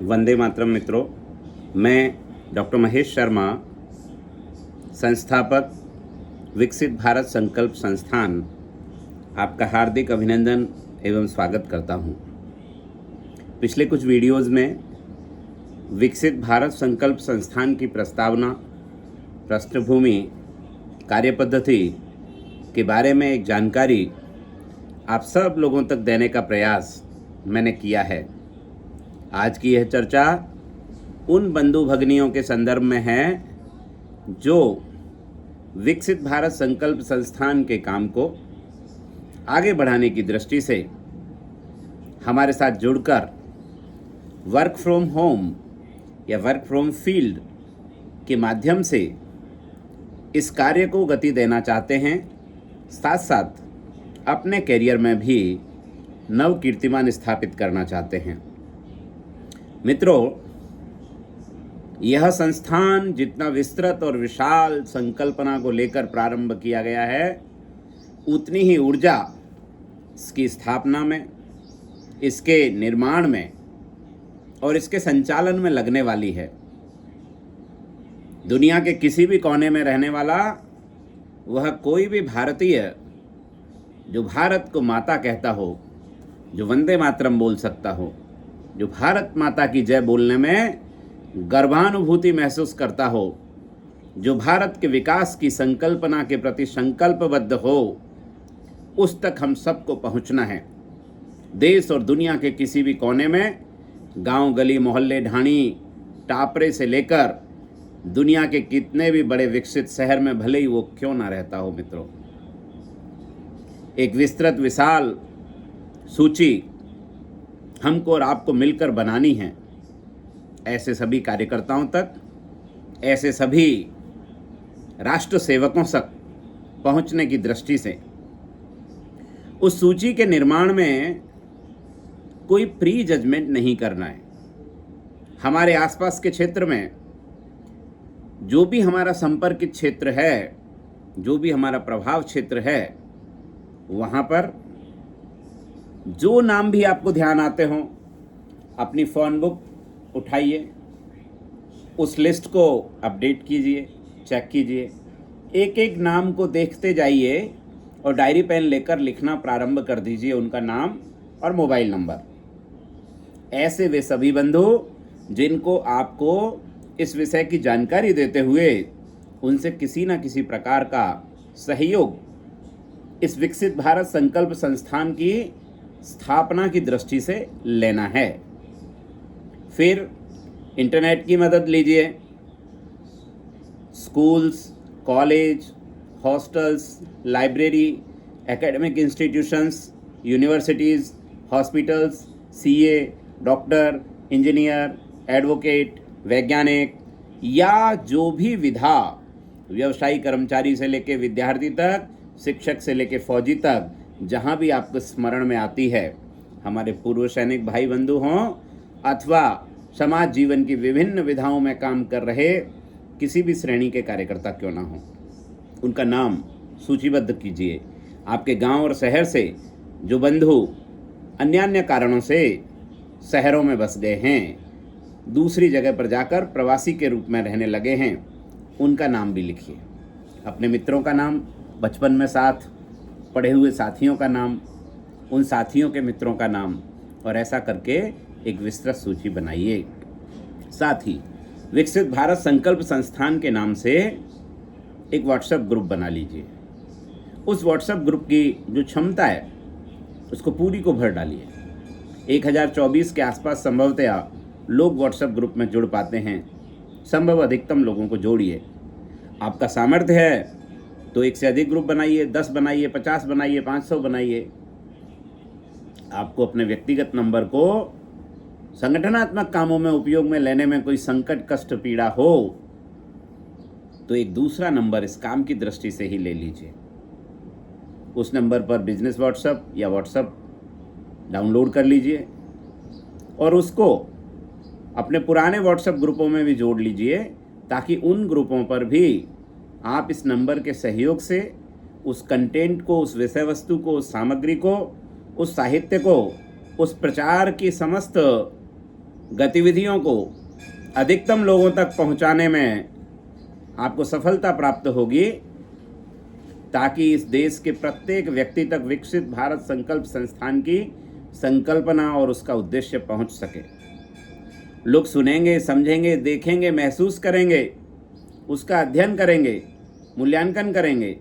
वंदे मातरम मित्रों, मैं डॉक्टर महेश शर्मा, संस्थापक विकसित भारत संकल्प संस्थान, आपका हार्दिक अभिनंदन एवं स्वागत करता हूं। पिछले कुछ वीडियोज़ में विकसित भारत संकल्प संस्थान की प्रस्तावना, पृष्ठभूमि, कार्यपद्धति के बारे में एक जानकारी आप सब लोगों तक देने का प्रयास मैंने किया है। आज की यह चर्चा उन बंधु भगिनियों के संदर्भ में है जो विकसित भारत संकल्प संस्थान के काम को आगे बढ़ाने की दृष्टि से हमारे साथ जुड़कर वर्क फ्रॉम होम या वर्क फ्रॉम फील्ड के माध्यम से इस कार्य को गति देना चाहते हैं, साथ साथ अपने करियर में भी नव कीर्तिमान स्थापित करना चाहते हैं। मित्रों, यह संस्थान जितना विस्तृत और विशाल संकल्पना को लेकर प्रारंभ किया गया है, उतनी ही ऊर्जा इसकी स्थापना में, इसके निर्माण में और इसके संचालन में लगने वाली है। दुनिया के किसी भी कोने में रहने वाला वह कोई भी भारतीय जो भारत को माता कहता हो, जो वंदे मातरम बोल सकता हो, जो भारत माता की जय बोलने में गर्वानुभूति महसूस करता हो, जो भारत के विकास की संकल्पना के प्रति संकल्पबद्ध हो, उस तक हम सबको पहुंचना है। देश और दुनिया के किसी भी कोने में, गांव, गली, मोहल्ले, ढाणी, टापरे से लेकर दुनिया के कितने भी बड़े विकसित शहर में भले ही वो क्यों ना रहता हो मित्रों, एक विस्तृत विशाल सूची हमको और आपको मिलकर बनानी है। ऐसे सभी कार्यकर्ताओं तक, ऐसे सभी राष्ट्र सेवकों तक पहुंचने की दृष्टि से उस सूची के निर्माण में कोई प्री जजमेंट नहीं करना है। हमारे आसपास के क्षेत्र में जो भी हमारा संपर्कित क्षेत्र है, जो भी हमारा प्रभाव क्षेत्र है, वहाँ पर जो नाम भी आपको ध्यान आते हों, अपनी फ़ोन बुक उठाइए, उस लिस्ट को अपडेट कीजिए, चेक कीजिए, एक एक नाम को देखते जाइए और डायरी पेन लेकर लिखना प्रारंभ कर दीजिए उनका नाम और मोबाइल नंबर। ऐसे वे सभी बंधु जिनको आपको इस विषय की जानकारी देते हुए उनसे किसी न किसी प्रकार का सहयोग इस विकसित भारत संकल्प संस्थान की स्थापना की दृष्टि से लेना है। फिर इंटरनेट की मदद लीजिए। Schools, college, hostels, library, academic institutions, universities, hospitals, CA, doctor, engineer, advocate, वैज्ञानिक या जो भी विधा, व्यवसायी कर्मचारी से लेकर विद्यार्थी तक, शिक्षक से लेकर फौजी तक, जहाँ भी आपको स्मरण में आती है, हमारे पूर्व सैनिक भाई बंधु हों अथवा समाज जीवन की विभिन्न विधाओं में काम कर रहे किसी भी श्रेणी के कार्यकर्ता क्यों ना हों, उनका नाम सूचीबद्ध कीजिए। आपके गांव और शहर से जो बंधु अन्य कारणों से शहरों में बस गए हैं, दूसरी जगह पर जाकर प्रवासी के रूप में रहने लगे हैं, उनका नाम भी लिखिए। अपने मित्रों का नाम, बचपन में साथ पढ़े हुए साथियों का नाम, उन साथियों के मित्रों का नाम, और ऐसा करके एक विस्तृत सूची बनाइए। साथ ही विकसित भारत संकल्प संस्थान के नाम से एक व्हाट्सएप ग्रुप बना लीजिए। उस व्हाट्सएप ग्रुप की जो क्षमता है उसको पूरी को भर डालिए। 1024 के आसपास संभवतः लोग व्हाट्सएप ग्रुप में जुड़ पाते हैं। संभव अधिकतम लोगों को जोड़िए। आपका सामर्थ्य है तो एक से अधिक ग्रुप बनाइए, 10 बनाइए, 50 बनाइए, 500 बनाइए। आपको अपने व्यक्तिगत नंबर को संगठनात्मक कामों में उपयोग में लेने में कोई संकट, कष्ट, पीड़ा हो तो एक दूसरा नंबर इस काम की दृष्टि से ही ले लीजिए। उस नंबर पर बिजनेस व्हाट्सएप या व्हाट्सएप डाउनलोड कर लीजिए और उसको अपने पुराने व्हाट्सएप ग्रुपों में भी जोड़ लीजिए, ताकि उन ग्रुपों पर भी आप इस नंबर के सहयोग से उस कंटेंट को, उस विषय वस्तु को, उस सामग्री को, उस साहित्य को, उस प्रचार की समस्त गतिविधियों को अधिकतम लोगों तक पहुंचाने में आपको सफलता प्राप्त होगी, ताकि इस देश के प्रत्येक व्यक्ति तक विकसित भारत संकल्प संस्थान की संकल्पना और उसका उद्देश्य पहुंच सके। लोग सुनेंगे, समझेंगे, देखेंगे, महसूस करेंगे, उसका अध्ययन करेंगे, मूल्यांकन करेंगे,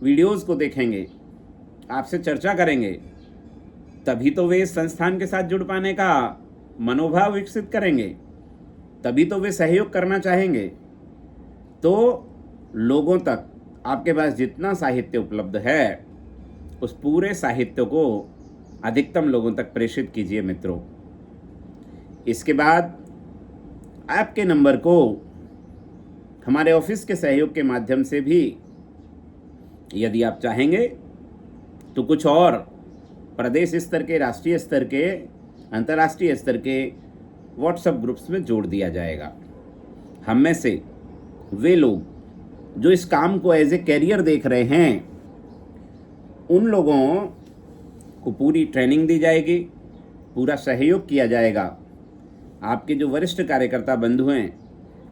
वीडियोस को देखेंगे, आपसे चर्चा करेंगे, तभी तो वे इस संस्थान के साथ जुड़ पाने का मनोभाव विकसित करेंगे, तभी तो वे सहयोग करना चाहेंगे। तो लोगों तक आपके पास जितना साहित्य उपलब्ध है, उस पूरे साहित्य को अधिकतम लोगों तक प्रेषित कीजिए मित्रों। इसके बाद आपके नंबर को हमारे ऑफिस के सहयोग के माध्यम से भी, यदि आप चाहेंगे तो कुछ और प्रदेश स्तर के, राष्ट्रीय स्तर के, अंतर्राष्ट्रीय स्तर के व्हाट्सएप ग्रुप्स में जोड़ दिया जाएगा। हम में से वे लोग जो इस काम को एज ए कैरियर देख रहे हैं, उन लोगों को पूरी ट्रेनिंग दी जाएगी, पूरा सहयोग किया जाएगा। आपके जो वरिष्ठ कार्यकर्ता बंधु हैं,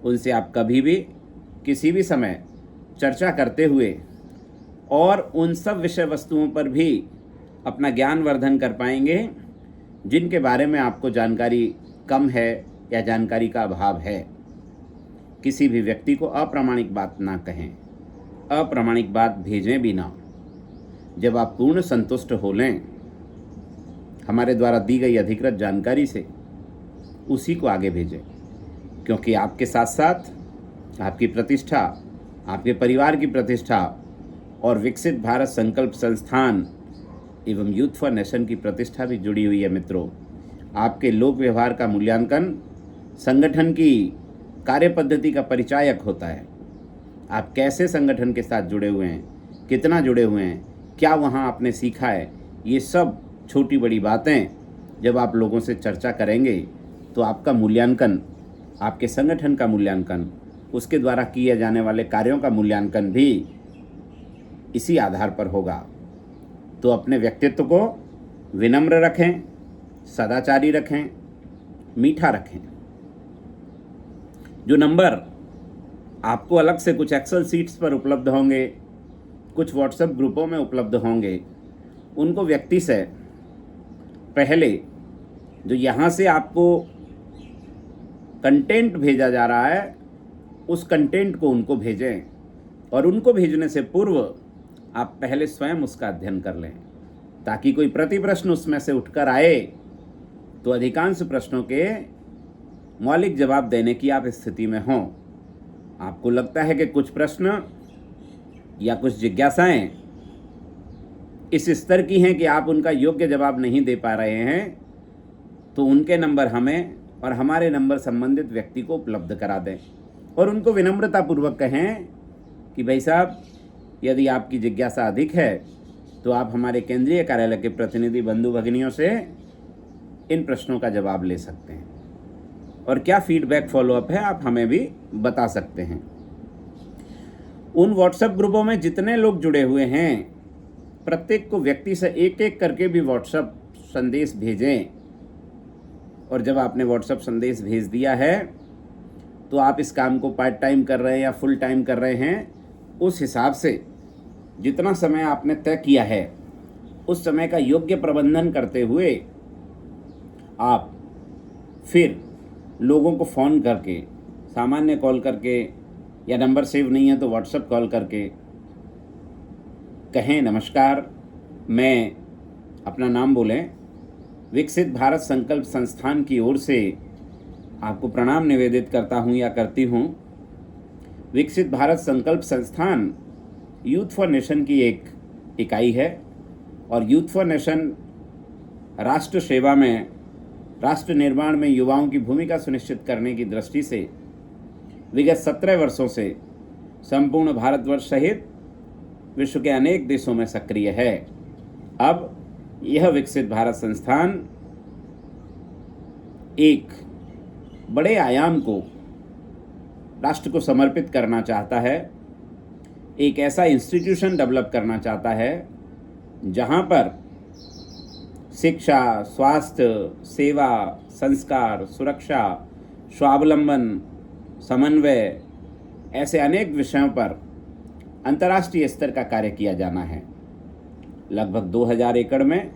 उनसे आप कभी भी किसी भी समय चर्चा करते हुए और उन सब विषय वस्तुओं पर भी अपना ज्ञान वर्धन कर पाएंगे जिनके बारे में आपको जानकारी कम है या जानकारी का अभाव है। किसी भी व्यक्ति को अप्रामाणिक बात ना कहें, अप्रामाणिक बात भेजें भी ना। जब आप पूर्ण संतुष्ट हो लें हमारे द्वारा दी गई अधिकृत जानकारी से, उसी को आगे भेजें, क्योंकि आपके साथ साथ आपकी प्रतिष्ठा, आपके परिवार की प्रतिष्ठा और विकसित भारत संकल्प संस्थान एवं यूथ फॉर नेशन की प्रतिष्ठा भी जुड़ी हुई है मित्रों। आपके लोक व्यवहार का मूल्यांकन संगठन की कार्य पद्धति का परिचायक होता है। आप कैसे संगठन के साथ जुड़े हुए हैं, कितना जुड़े हुए हैं, क्या वहाँ आपने सीखा है, ये सब छोटी बड़ी बातें जब आप लोगों से चर्चा करेंगे तो आपका मूल्यांकन, आपके संगठन का मूल्यांकन, उसके द्वारा किए जाने वाले कार्यों का मूल्यांकन भी इसी आधार पर होगा। तो अपने व्यक्तित्व को विनम्र रखें, सदाचारी रखें, मीठा रखें। जो नंबर आपको अलग से कुछ एक्सेल सीट्स पर उपलब्ध होंगे, कुछ व्हाट्सएप ग्रुपों में उपलब्ध होंगे, उनको व्यक्ति से पहले जो यहाँ से आपको कंटेंट भेजा जा रहा है, उस कंटेंट को उनको भेजें, और उनको भेजने से पूर्व आप पहले स्वयं उसका अध्ययन कर लें, ताकि कोई प्रति प्रश्न उसमें से उठकर आए तो अधिकांश प्रश्नों के मौलिक जवाब देने की आप स्थिति में हों। आपको लगता है कि कुछ प्रश्न या कुछ जिज्ञासाएं इस स्तर की हैं कि आप उनका योग्य जवाब नहीं दे पा रहे हैं, तो उनके नंबर हमें और हमारे नंबर संबंधित व्यक्ति को उपलब्ध करा दें, और उनको विनम्रतापूर्वक कहें कि भाई साहब, यदि आपकी जिज्ञासा अधिक है तो आप हमारे केंद्रीय कार्यालय के प्रतिनिधि बंधु भगिनियों से इन प्रश्नों का जवाब ले सकते हैं, और क्या फीडबैक फॉलोअप है आप हमें भी बता सकते हैं। उन व्हाट्सएप ग्रुपों में जितने लोग जुड़े हुए हैं, प्रत्येक को व्यक्ति से एक एक करके भी व्हाट्सएप संदेश भेजें, और जब आपने व्हाट्सएप संदेश भेज दिया है तो आप इस काम को पार्ट टाइम कर रहे हैं या फुल टाइम कर रहे हैं, उस हिसाब से जितना समय आपने तय किया है उस समय का योग्य प्रबंधन करते हुए आप फिर लोगों को फ़ोन करके, सामान्य कॉल करके, या नंबर सेव नहीं है तो व्हाट्सएप कॉल करके कहें, नमस्कार, मैं अपना नाम बोलें, विकसित भारत संकल्प संस्थान की ओर से आपको प्रणाम निवेदित करता हूं या करती हूं। विकसित भारत संकल्प संस्थान यूथ फॉर नेशन की एक इकाई है, और यूथ फॉर नेशन राष्ट्र सेवा में, राष्ट्र निर्माण में युवाओं की भूमिका सुनिश्चित करने की दृष्टि से विगत 17 वर्षों से संपूर्ण भारतवर्ष सहित विश्व के अनेक देशों में सक्रिय है। अब यह विकसित भारत संस्थान एक बड़े आयाम को राष्ट्र को समर्पित करना चाहता है, एक ऐसा इंस्टीट्यूशन डेवलप करना चाहता है जहां पर शिक्षा, स्वास्थ्य, सेवा, संस्कार, सुरक्षा, स्वावलंबन, समन्वय, ऐसे अनेक विषयों पर अंतर्राष्ट्रीय स्तर का कार्य किया जाना है। लगभग 2000 एकड़ में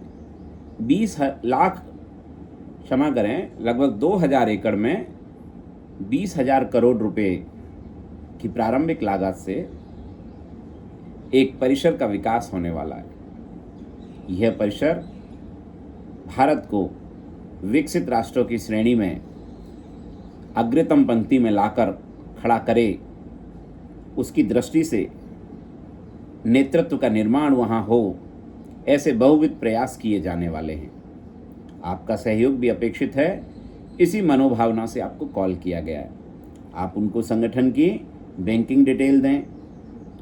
2000 एकड़ में 20,000 करोड़ रुपए की प्रारंभिक लागत से एक परिसर का विकास होने वाला है। यह परिसर भारत को विकसित राष्ट्रों की श्रेणी में अग्रतम पंक्ति में लाकर खड़ा करे, उसकी दृष्टि से नेतृत्व का निर्माण वहाँ हो, ऐसे बहुविध प्रयास किए जाने वाले हैं। आपका सहयोग भी अपेक्षित है। इसी मनोभावना से आपको कॉल किया गया है। आप उनको संगठन की बैंकिंग डिटेल दें।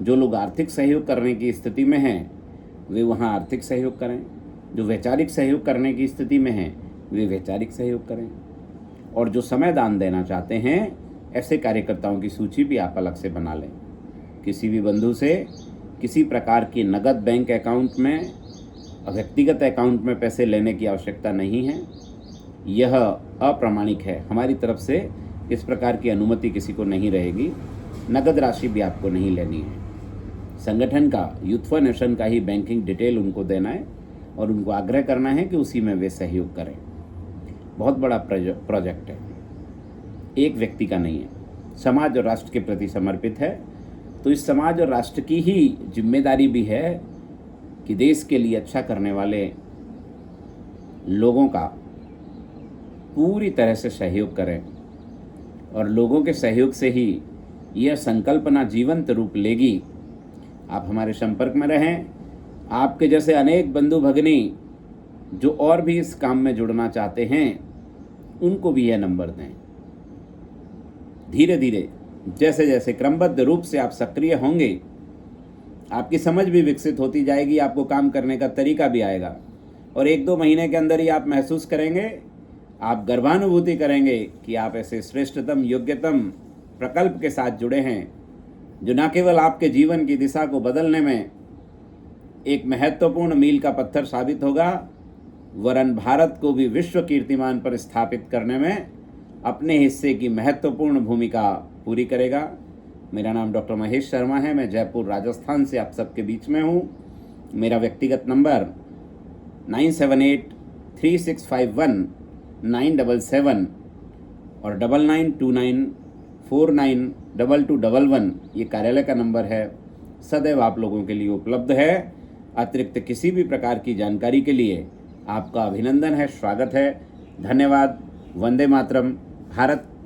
जो लोग आर्थिक सहयोग करने की स्थिति में हैं वे वहाँ आर्थिक सहयोग करें, जो वैचारिक सहयोग करने की स्थिति में हैं वे वैचारिक सहयोग करें, और जो समय दान देना चाहते हैं ऐसे कार्यकर्ताओं की सूची भी आप अलग से बना लें। किसी भी बंधु से किसी प्रकार की नगद बैंक अकाउंट में, व्यक्तिगत अकाउंट में पैसे लेने की आवश्यकता नहीं है। यह अप्रामाणिक है। हमारी तरफ से इस प्रकार की अनुमति किसी को नहीं रहेगी। नगद राशि भी आपको नहीं लेनी है। संगठन का, यूथ फॉर नेशन का ही बैंकिंग डिटेल उनको देना है और उनको आग्रह करना है कि उसी में वे सहयोग करें। बहुत बड़ा प्रोजेक्ट है, एक व्यक्ति का नहीं है, समाज और राष्ट्र के प्रति समर्पित है। तो इस समाज और राष्ट्र की ही जिम्मेदारी भी है कि देश के लिए अच्छा करने वाले लोगों का पूरी तरह से सहयोग करें, और लोगों के सहयोग से ही यह संकल्पना जीवंत रूप लेगी। आप हमारे संपर्क में रहें। आपके जैसे अनेक बंधु भगिनी जो और भी इस काम में जुड़ना चाहते हैं उनको भी यह नंबर दें। धीरे धीरे जैसे जैसे क्रमबद्ध रूप से आप सक्रिय होंगे, आपकी समझ भी विकसित होती जाएगी, आपको काम करने का तरीका भी आएगा, और 1-2 महीने के अंदर ही आप महसूस करेंगे, आप गर्वानुभूति करेंगे कि आप ऐसे श्रेष्ठतम, योग्यतम प्रकल्प के साथ जुड़े हैं जो न केवल आपके जीवन की दिशा को बदलने में एक महत्वपूर्ण मील का पत्थर साबित होगा, वरन भारत को भी विश्व कीर्तिमान पर स्थापित करने में अपने हिस्से की महत्वपूर्ण भूमिका पूरी करेगा। मेरा नाम डॉक्टर महेश शर्मा है। मैं जयपुर, राजस्थान से आप सबके बीच में हूँ। मेरा व्यक्तिगत नंबर 9783651977 और 9929492211 ये कार्यालय का नंबर है। सदैव आप लोगों के लिए उपलब्ध है। अतिरिक्त किसी भी प्रकार की जानकारी के लिए आपका अभिनंदन है, स्वागत है। धन्यवाद। वंदे मातरम। भारत